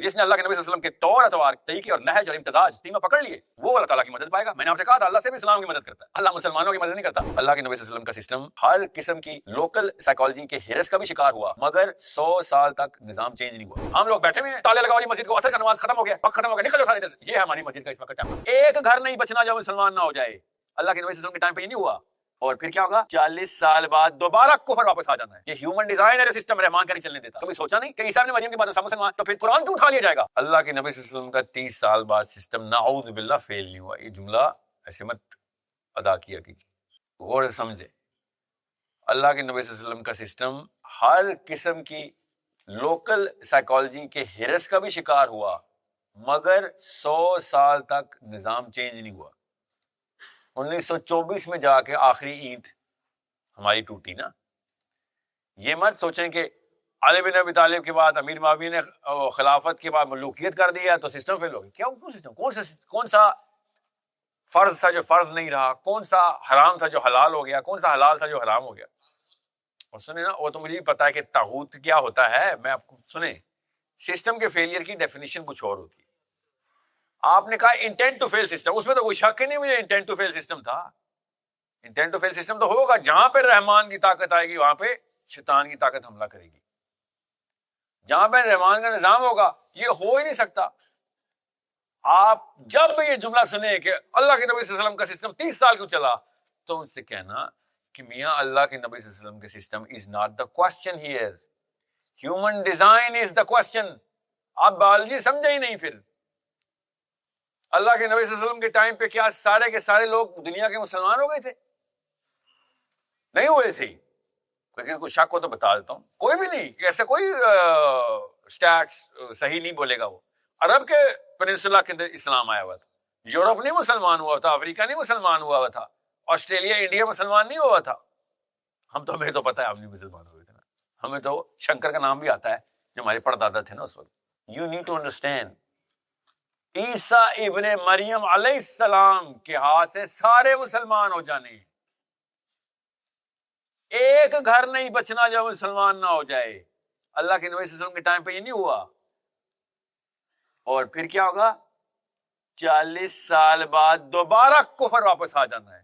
جس نے اللہ کے نبی صلی اللہ علیہ وسلم کے طور اتوار طریقے اور نہج اور امتزاج تینوں پکڑ لیے وہ اللہ تعالیٰ کی مدد پائے گا. میں نے آپ سے کہا تھا اللہ سے بھی اسلام کی مدد کرتا ہے, اللہ مسلمانوں کی مدد نہیں کرتا. اللہ کے نبی صلی اللہ علیہ وسلم کا سسٹم ہر قسم کی لوکل سائیکالوجی کے ہرس کا بھی شکار ہوا مگر 100 سال تک نظام چینج نہیں ہوا. ہم لوگ بیٹھے ہوئے ہیں, تالے لگا والی مسجد کو, اثر کا نماز ختم ہو گیا, وقت ختم ہو گیا, نکل جاؤ سارے ادھر سے. یہ ہے ہماری مسجد کا اس وقت ٹائم. ایک گھر نہیں بچنا جو مسلمان نہ ہو جائے. اللہ کے نبی صلی اللہ علیہ وسلم کے ٹائم پہ یہ نہیں ہوا. اور پھر کیا ہوگا؟ 40 سال بعد دوبارہ کفر واپس آ جانا ہے. یہ ہیومن ڈیزائن ہے, سسٹم رحمان کا نہیں چلنے دیتا. کبھی سوچا نہیں کہ عیسیٰ ابن مریم کے بعد سب مسلمان, تو پھر قرآن کیوں اٹھا لیا جائے گا؟ اللہ کے نبی صلی اللہ علیہ وسلم کا 30 سال بعد سسٹم نعوذ باللہ فیل نہیں ہوا. یہ جملہ ایسے مت ادا کیا کیجیے, غور سے سمجھے. اللہ کے نبی صلی اللہ علیہ وسلم کا سسٹم ہر قسم کی لوکل سائیکالوجی کے ہرس کا بھی شکار ہوا مگر 100 سال تک نظام چینج نہیں ہوا. 1924 میں جا کے آخری اینٹ ہماری ٹوٹی نا. یہ مت سوچیں کہ علی بن ابی طالب کے بعد امیر معاویہ نے خلافت کے بعد ملوکیت کر دیا تو سسٹم فیل ہو گیا. کیوں سسٹم؟ کون سا فرض تھا جو فرض نہیں رہا؟ کون سا حرام تھا جو حلال ہو گیا؟ کون سا حلال تھا جو حرام ہو گیا؟ اور سنیں نا, وہ تو مجھے بھی پتا ہے کہ طاغوت کیا ہوتا ہے. میں آپ کو سنیں, سسٹم کے فیلئر کی ڈیفینیشن کچھ اور ہوتی ہے. آپ نے کہا انٹینٹ ٹو فیل سسٹم, اس میں تو کوئی شک ہی نہیں مجھے انٹینٹ ٹو فیل سسٹم تھا. انٹینٹ ٹو فیل سسٹم تو ہوگا جہاں پہ رحمان کی طاقت آئے گی وہاں پہ شیطان کی طاقت حملہ کرے گی. جہاں پہ رحمان کا نظام ہوگا یہ ہو ہی نہیں سکتا. آپ جب بھی یہ جملہ سنیں کہ اللہ کے نبی صلی اللہ علیہ وسلم کا سسٹم 30 سال کیوں چلا, تو ان سے کہنا کہ میاں اللہ کے نبی صلی اللہ علیہ وسلم کے system is not the question here, human design is the question. آپ بایولوجی سمجھے ہی نہیں. پھر اللہ کے نبی صلی اللہ علیہ وسلم کے ٹائم پہ کیا سارے کے سارے لوگ دنیا کے مسلمان ہو گئے تھے؟ نہیں ہوئے صحیح. لیکن کوئی شک ہو تو بتا دیتا ہوں, کوئی بھی نہیں. ایسا کوئی سٹیٹس صحیح نہیں بولے گا. وہ عرب کے پیننسولا کے اندر اسلام آیا ہوا تھا, یورپ نہیں مسلمان ہوا تھا, افریقہ نہیں مسلمان ہوا تھا, آسٹریلیا انڈیا مسلمان نہیں ہوا تھا. ہمیں تو پتا ہے ہم نہیں مسلمان ہوئے تھے نا. ہمیں تو شنکر کا نام بھی آتا ہے جو ہمارے پردادا تھے نا اس وقت. یو نیڈ ٹو انڈرسٹینڈ, عیسیٰ ابن مریم علیہ السلام کے ہاتھ سے سارے مسلمان ہو جانے ہیں. ایک گھر نہیں بچنا جو مسلمان نہ ہو جائے. اللہ کے نبی صلی اللہ علیہ وسلم کے ٹائم پہ یہ نہیں ہوا. اور پھر کیا ہوگا؟ 40 سال بعد دوبارہ کفر واپس آ جانا ہے.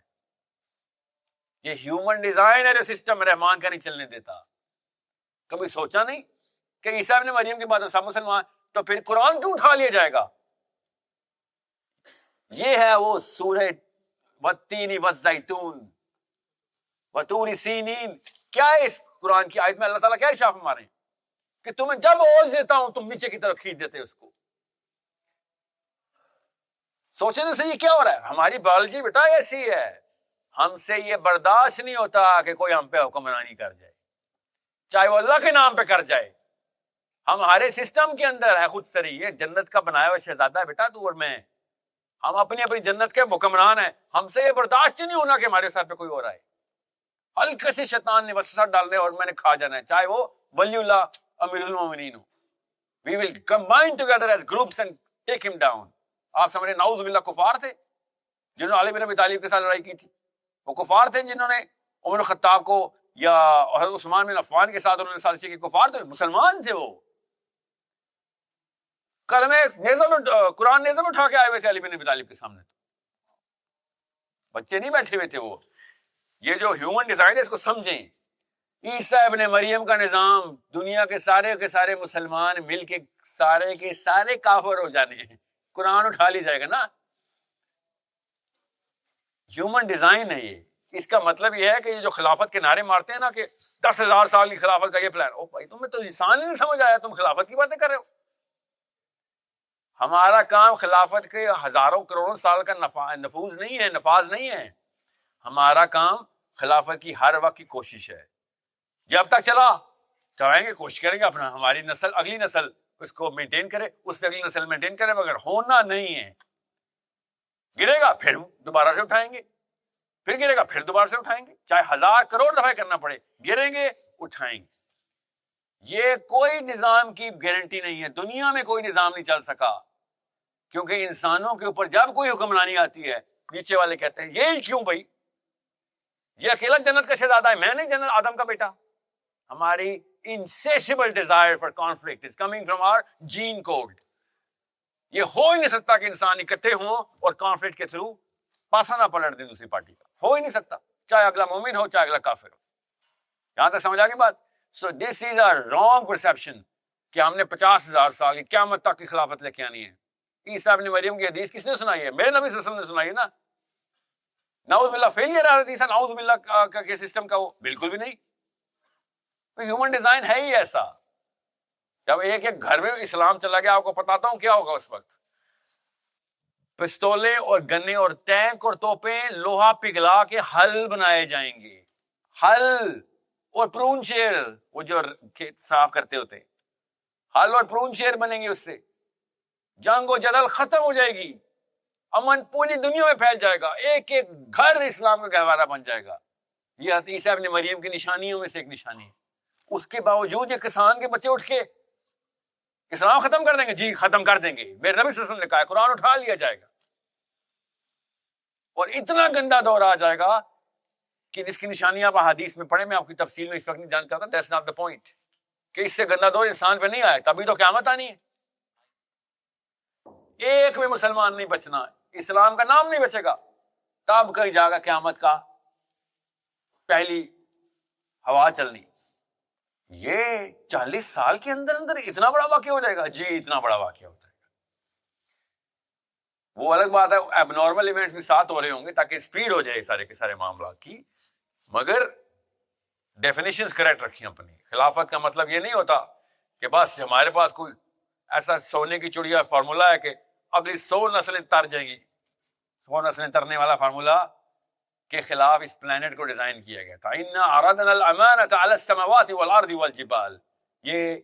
یہ ہیومن ڈیزائن ہے جو سسٹم رحمان کا نہیں چلنے دیتا. کبھی سوچا نہیں کہ عیسیٰ ابن مریم کے بعد سب مسلمان, تو پھر قرآن کیوں اٹھا لیا جائے گا؟ یہ ہے وہ سورہ والتین والزیتون وطور سینین. کیا ہے اس قرآن کی آیت میں اللہ تعالیٰ کیا ارشاد فرما رہے ہیں کہ تمہیں جب اوز دیتا ہوں تم نیچے کی طرف کھینچ دیتے اس کو. سوچنے سے یہ کیا ہو رہا ہے؟ ہماری بایولوجی بیٹا ایسی ہے, ہم سے یہ برداشت نہیں ہوتا کہ کوئی ہم پہ حکمرانی کر جائے, چاہے وہ اللہ کے نام پہ کر جائے. ہمارے سسٹم کے اندر ہے خود سری, یہ جنت کا بنایا ہوا شہزادہ ہے بیٹا تو اور میں. ہم اپنی اپنی جنت کے حکمران ہیں. ہم سے یہ برداشت ہی نہیں ہونا کہ ہمارے ساتھ پہ کوئی ہو رہا ہے. ہلکے سے شیطان نے وسوسہ ڈال دیا اور میں نے کھا جانا ہے, چاہے وہ ولی اللہ امیر المومنین ہو. We will combine together as groups and take him down. آپ سمجھ رہے نعوذ باللہ کفار تھے جنہوں نے علی بن ابی طالب کے ساتھ لڑائی کی تھی؟ وہ کفار تھے جنہوں نے عمر خطاب کو یا عثمان بن عفان کے ساتھ انہوں نے سازش کی؟ کفار تھے, مسلمان تھے. وہ کلمہ قرآن نیزل اٹھا کے آئے ہوئے تھے علی بن ابی طالب کے سامنے. بچے نہیں بیٹھے ہوئے تھے. وہ یہ جو ہیومن ڈیزائن ہے اس کو سمجھیں. عیسیٰ ابن مریم کا نظام دنیا کے سارے مسلمان مل کے سارے کافر ہو جانے ہیں. قرآن اٹھا لی جائے گا نا. ہیومن ڈیزائن ہے یہ. اس کا مطلب یہ ہے کہ یہ جو خلافت کے نعرے مارتے ہیں نا کہ 10,000 سال کی خلافت کا یہ پلان, او بھائی تمہیں تو انسان ہی نہیں سمجھ آیا, تم خلافت کی باتیں کر رہے ہو. ہمارا کام خلافت کے ہزاروں کروڑوں سال کا نفاذ نہیں ہے. ہمارا کام خلافت کی ہر وقت کی کوشش ہے. جب تک چلائیں گے, کوشش کریں گے اپنا, ہماری نسل اگلی نسل اس کو مینٹین کرے, اس سے اگلی نسل مینٹین کرے, مگر ہونا نہیں ہے. گرے گا پھر دوبارہ سے اٹھائیں گے, پھر گرے گا پھر دوبارہ سے اٹھائیں گے, چاہے 1000 کروڑ دفعہ کرنا پڑے, گریں گے اٹھائیں گے. یہ کوئی نظام کی گارنٹی نہیں ہے. دنیا میں کوئی نظام نہیں چل سکا کیونکہ انسانوں کے اوپر جب کوئی حکمرانی آتی ہے نیچے والے کہتے ہیں یہ کیوں بھائی, یہ اکیلا جنت کا شہزادہ ہے, میں نہیں جنت آدم کا بیٹا. ہماری insatiable desire for conflict is coming from our gene code. یہ ہو ہی نہیں سکتا کہ انسان اکٹھے ہوں اور کانفلکٹ کے تھرو پاسا نہ پلٹ دیں دوسری پارٹی کا. ہو ہی نہیں سکتا, چاہے اگلا مومن ہو چاہے اگلا کافر ہو. یہاں تک سمجھ آ گئی بات؟ سو دس از اے رانگ پرسپشن کہ ہم نے 50,000 سال کی قیامت تک کی خلافت لے کے آنی ہے. عیسیٰ ابن مریم کی حدیث کس نے سنائی ہے؟ میرے نبی صلی اللہ علیہ وسلم نے سنائی ہے نا. نعوذ باللہ فیلئر ہے حدیث نعوذ باللہ کے سسٹم کا, وہ بالکل بھی نہیں. ہیومن ڈیزائن ہے ہی ایسا. جب ایک ایک گھر میں اسلام چلا گیا, آپ کو بتاتا ہوں کیا ہوگا اس وقت. پستولے اور گنے اور ٹینک اور توپیں لوہا پگھلا کے حل بنائے جائیں گے. حل اور پرون شیر, وہ جو کھیت صاف کرتے ہوتے, حل اور پرون شیر بنیں گے. اس سے جنگ و جدل ختم ہو جائے گی, امن پوری دنیا میں پھیل جائے گا, ایک ایک گھر اسلام کا گہوارہ بن جائے گا. یہ عیسیٰ ابن مریم کی نشانیوں میں سے ایک نشانی ہے. اس کے باوجود یہ کسان کے بچے اٹھ کے اسلام ختم کر دیں گے. جی ختم کر دیں گے, میرے نبی صلی اللہ علیہ وسلم نے کہا ہے, قرآن اٹھا لیا جائے گا. اور اتنا گندا دور آ جائے گا کہ جس کی نشانیاں آپ حدیث میں پڑھیں, میں آپ کی تفصیل میں اس وقت نہیں جاننا چاہتا. دیٹس ناٹ دا پوائنٹ کہ اس سے گندا دور انسان پہ نہیں آئے, تبھی تو قیامت آنی ہے. ایک بھی مسلمان نہیں بچنا, اسلام کا نام نہیں بچے گا, تب کہیں جائے گا قیامت کا پہلی ہوا چلنی. یہ 40 سال کے اندر اندر اتنا بڑا واقعہ ہو جائے گا. جی اتنا بڑا واقعہ ہو جائے گا. وہ الگ بات ہے, اب نارمل ایونٹس بھی ساتھ ہو رہے ہوں گے تاکہ اسپیڈ ہو جائے سارے کے سارے معاملات کی, مگر ڈیفینیشنز کریکٹ رکھیں اپنی. خلافت کا مطلب یہ نہیں ہوتا کہ بس ہمارے پاس کوئی ایسا سونے کی چڑیا فارمولا ہے کہ اگلی 100 نسلیں تر جائیں گی. 100 نسلیں ترنے والا فارمولا کے خلاف اس پلانٹ کو ڈیزائن کیا گیا تھا. اِنَّا عَرَضْنَا الْأَمَانَةَ عَلَى السَّمَاوَاتِ وَالْأَرْضِ وَالْجِبَالِ. یہ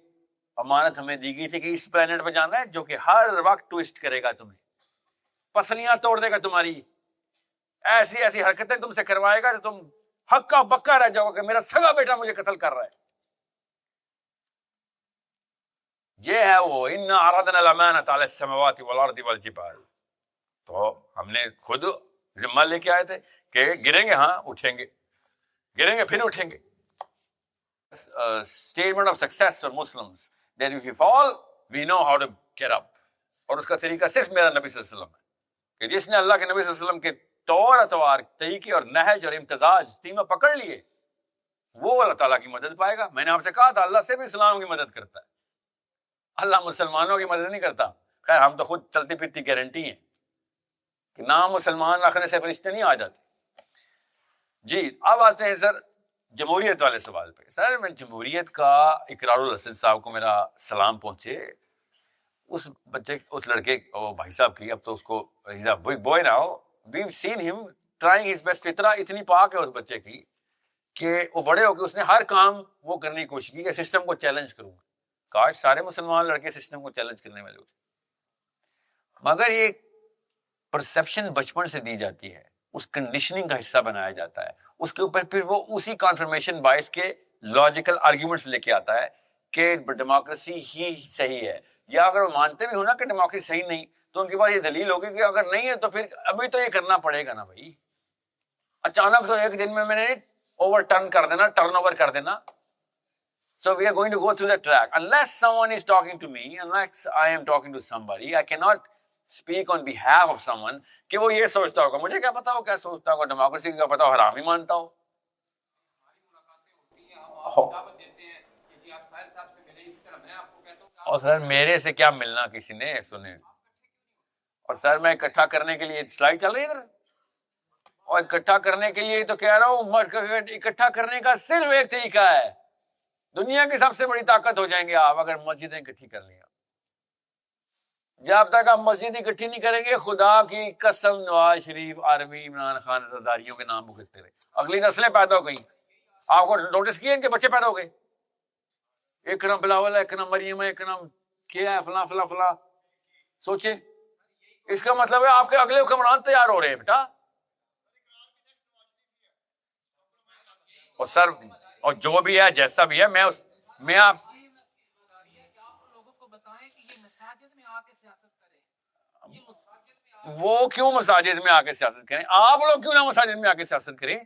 امانت ہمیں دی گئی تھی کہ اس پلانٹ پہ جانا ہے جو کہ ہر وقت ٹوسٹ کرے گا تمہیں, پسلیاں توڑ دے گا تمہاری, ایسی ایسی حرکتیں تم سے کروائے گا کہ تم ہکا بکا رہ جاؤ کہ میرا سگا بیٹا مجھے قتل کر رہا ہے. یہ ہے وہ اِنَّا عَرَضْنَا الْأَمَانَةَ عَلَى السَّمَاوَاتِ وَالْأَرْضِ وَالْجِبَالِ. تو ہم نے خود ذمہ لے کے آئے تھے کہ گریں گے, ہاں اٹھیں گے, گریں گے پھر اٹھیں گے. Statement of success for Muslims that if we fall we know how to get up. اور اس کا طریقہ صرف میرا نبی صلی اللہ علیہ وسلم ہے کہ جس نے اللہ کے نبی صلی اللہ علیہ وسلم کے طور اطوار, طریقے اور نہج اور امتزاج تینوں پکڑ لیے, وہ اللہ تعالیٰ کی مدد پائے گا. میں نے آپ سے کہا تھا اللہ سے بھی اسلام کی مدد کرتا ہے, اللہ مسلمانوں کی مدد نہیں کرتا. خیر ہم تو خود چلتی پھرتی گارنٹی ہیں کہ نام مسلمان رکھنے سے فرشتے نہیں آ جاتے. جی اب آتے ہیں سر جمہوریت والے سوال پہ. سر میں جمہوریت کا اقرار الحسن صاحب کو میرا سلام پہنچے, اس بچے اس لڑکے بھائی صاحب کی, اب تو اس کو big boy now, we've seen him trying his best. اتنی پاک ہے اس بچے کی کہ وہ بڑے ہو کے اس نے ہر کام وہ کرنے کی کوشش کی کہ سسٹم کو چیلنج کروں گا. کاش سارے مسلمان لڑکے سسٹم کو چیلنج کرنے والے ہوتے, مگر یہ پرسپشن بچپن سے دی جاتی ہے, اس کنڈیشننگ کا حصہ بنایا جاتا ہے, اس کے اوپر پھر وہ اسی کانفرمیشن بائس کے لاجیکل آرگیومنٹس لے کے آتا ہے کہ ڈیموکریسی ہی صحیح ہے. یا اگر وہ مانتے بھی ہو نا کہ ڈیموکریسی صحیح نہیں, تو ان کے پاس یہ دلیل ہوگی کہ اگر نہیں ہے تو پھر ابھی تو یہ کرنا پڑے گا نا بھائی. اچانک تو ایک دن میں نے اوور ٹرن کر دینا, ٹرن اوور کر دینا. So we are going to go through that track. Unless someone is talking to me, unless I am talking to somebody, I cannot speak on behalf of someone کہ وہ یہ سوچتا ہوگا, مجھے کیا پتا ہو کیا سوچتا ہوگا, ڈیموکریسی کا پتا ہو حرام ہی مانتا ہو. اور سر میرے سے کیا ملنا کسی نے, سنے, اور سر میں اکٹھا کرنے کے لیے سلائڈ چل رہی ہے ادھر, اور اکٹھا کرنے کے لیے تو کہہ رہا ہوں, اکٹھا کرنے کا صرف ایک طریقہ ہے, دنیا کی سب سے بڑی طاقت ہو جائیں گے آپ اگر مسجدیں اکٹھی کر لیں. جب تک آپ مسجد اکٹھی نہیں کریں گے, خدا کی قسم نواز شریف, آرمی, عمران خان, عزاداریوں کے نام بکھتے رہے, اگلی نسلیں پیدا ہو گئیں. آپ کو نوٹس کیے ان کے بچے پیدا ہو گئے, ایک کا نام بلاول ہے, ایک کا نام مریم ہے, ایک کا نام کیا ہے, فلاں فلاں فلاں. سوچے, اس کا مطلب ہے آپ کے اگلے حکمران تیار ہو رہے ہیں بیٹا. اور سر اور جو بھی ہے جیسا بھی ہے, میں آپ وہ کیوں مساجد میں آ کے سیاست کریں, آپ لوگ کیوں نہ مساجد میں آ کے سیاست کریں.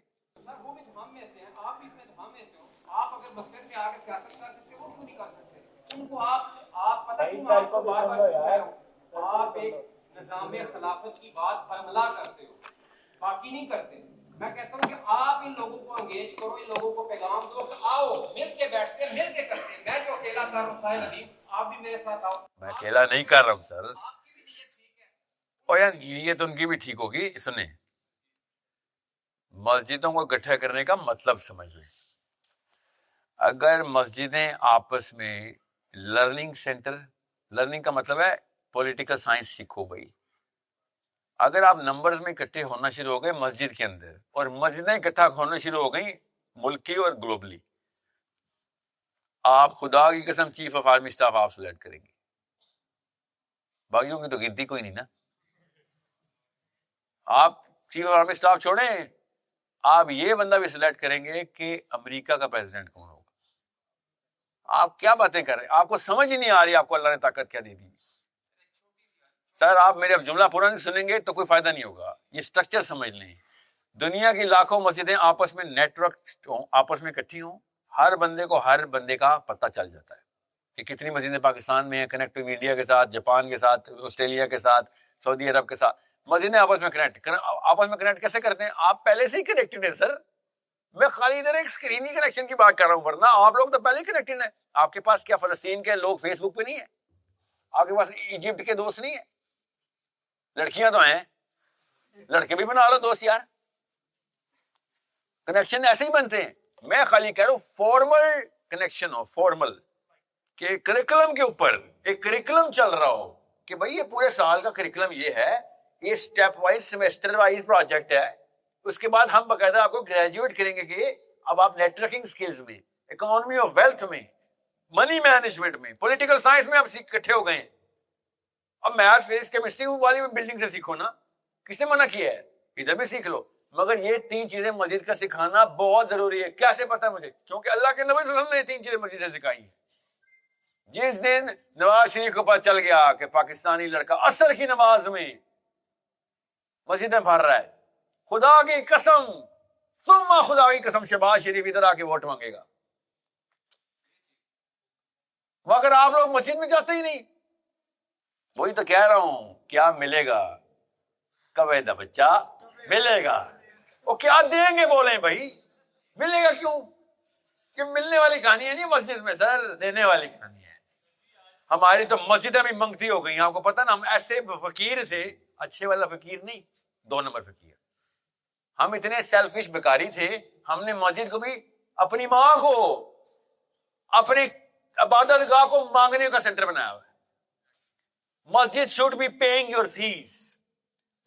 آپ ایک نظام خلافت کی بات برملا کرتے ہو، باقی نہیں کرتے. میں کہتا ہوں کہ آپ ان لوگوں کو انگیج کرو، ان لوگوں کو پیغام دو کہ آؤ مل کے بیٹھتے ہیں، مل کے کرتے ہیں. میں جو اکیلا کر رہا ہوں ساحل علیم، آپ بھی میرے ساتھ آؤ. میں اکیلا نہیں کر رہا ہوں سر. اور یار یہ تو ان کی بھی ٹھیک ہوگی. سنیں، مسجدوں کو اکٹھا کرنے کا مطلب سمجھیں. اگر مسجدیں آپس میں لرننگ سینٹر، لرننگ کا مطلب ہے پولیٹیکل سائنس سیکھو بھائی. اگر آپ نمبرز میں اکٹھے ہونا شروع ہو گئے مسجد کے اندر، اور مسجدیں اکٹھا ہونا شروع ہو گئی ملکی اور گلوبلی، آپ خدا کی قسم چیف آف آرمی اسٹاف آپ سلیکٹ کریں گے. باقیوں کی تو گنتی کوئی نہیں نا. آپ چیف آف آرمی اسٹاف چھوڑیں، آپ یہ بندہ بھی سلیکٹ کریں گے کہ امریکہ کا پریزیڈنٹ کون ہوگا. آپ کیا باتیں کر رہے ہیں؟ آپ کو سمجھ ہی نہیں آ رہی آپ کو اللہ نے طاقت کیا دے دی. سر آپ میرے اب جملہ پورا نہیں سنیں گے تو کوئی فائدہ نہیں ہوگا. یہ سٹرکچر سمجھ لیں. دنیا کی لاکھوں مسجدیں آپس میں نیٹ ورک ہوں، آپس میں اکٹھی ہوں، ہر بندے کو ہر بندے کا پتہ چل جاتا ہے کہ کتنی مسجدیں پاکستان میں ہیں، کنیکٹ انڈیا کے ساتھ، جاپان کے ساتھ، آسٹریلیا کے ساتھ، سعودی عرب کے ساتھ. مسجدیں آپس میں کنیکٹ کیسے کرتے ہیں؟ آپ پہلے سے ہی کنیکٹڈ ہیں سر. میں خالی ادھر ایک اسکرینی کنیکشن کی بات کر رہا ہوں، ورنہ آپ لوگ تو پہلے ہی کنیکٹڈ ہیں. آپ کے پاس کیا فلسطین کے لوگ فیس بک پہ نہیں ہیں؟ آپ کے پاس ایجپٹ کے دوست نہیں ہیں؟ لڑکیاں تو ہیں، لڑکے بھی بنا لو دوست یار. کنیکشن ایسے ہی بنتے ہیں. میں خالی کہہ رہا ہوں فارمل کنیکشن ہو، فارمل، کہ کریکولم کے اوپر ایک کریکولم چل رہا ہو کہ بھائی یہ پورے سال کا کریکولم یہ ہے، یہ step wise semester wise project ہے. اس کے بعد ہم باقاعدہ آپ کو گریجویٹ کریں گے کہ اب آپ نیٹ ورکنگ سکلز میں، اکانومی آف ویلتھ میں، منی مینجمنٹ میں، پولیٹیکل سائنس میں آپ اکٹھے ہو گئے ہیں. اب میتھ فزکس کیمسٹری والی بلڈنگ سے سیکھو نا، کس نے منع کیا ہے؟ ادھر بھی سیکھ لو. مگر یہ 3 چیزیں مسجد کا سکھانا بہت ضروری ہے. کیسے پتا مجھے؟ کیونکہ اللہ کے نبی صلی اللہ علیہ وسلم نے یہ 3 چیزیں مسجد سے سکھائی ہیں. جس دن نواز شریف کو پتہ چل گیا کہ پاکستانی لڑکا عصر کی نماز میں مسجدیں بھر رہا ہے، خدا کی قسم ثم خدا کی قسم شہباز شریف ادھر آ کے ووٹ مانگے گا. مگر آپ لوگ مسجد میں جاتے ہی نہیں. وہی تو کہہ رہا ہوں، کیا ملے گا؟ کویدہ بچہ ملے گا. وہ کیا دیں گے بولیں بھائی؟ ملے گا کیوں؟ کہ ملنے والی کہانی ہے نہیں مسجد میں سر، دینے والی کہانی ہے. ہماری تو مسجدیں بھی منگتی ہو گئی. آپ کو پتہ نا، ہم ایسے فقیر تھے، اچھے والا فقیر نہیں، 2 نمبر فقیر. ہم اتنے سیلفش بیکاری تھے، ہم نے مسجد کو بھی اپنی ماں کو، اپنے عبادت گاہ کو مانگنے کا سینٹر بنایا ہوا ہے. مسجد should be paying your fees.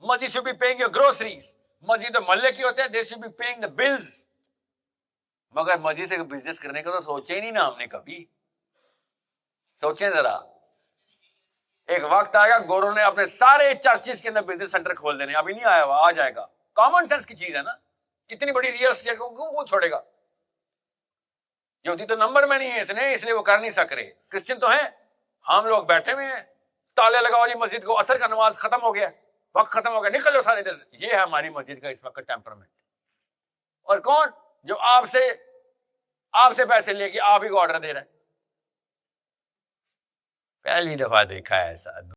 Masjid should be paying your groceries. مسجد تو محلے کی ہوتے ہیں، they should be paying the bills. مگر مسجد سے بزنس کرنے کا تو سوچے ہی نہیں نا ہم نے کبھی. سوچیں ذرا، ایک وقت آئے گا گورو نے اپنے سارے چرچز کے اندر بزنس سینٹر کھول دینے. ابھی نہیں آیا ہوا، آ جائے گا. کامن سینس کی چیز ہے نا. اتنی بڑی ریئل اسٹیٹ کو کیوں وہ چھوڑے گا؟ یہودی تو نمبر میں نہیں ہے اتنے، اس لیے وہ کر نہیں سک رہے. کرسچن تو ہیں. ہم لوگ بیٹھے ہوئے ہیں، تالے لگاؤ جی مسجد کو، عصر کا نماز ختم ہو گیا، وقت ختم ہو گیا، نکل جاؤ سارے ادھر سے. یہ ہے ہماری مسجد کا اس وقت ٹیمپرمنٹ. اور کون جو آپ سے پیسے لے کے آپ ہی کو آرڈر دے رہا ہے؟ پہلی دفعہ دیکھا ہے ایسا.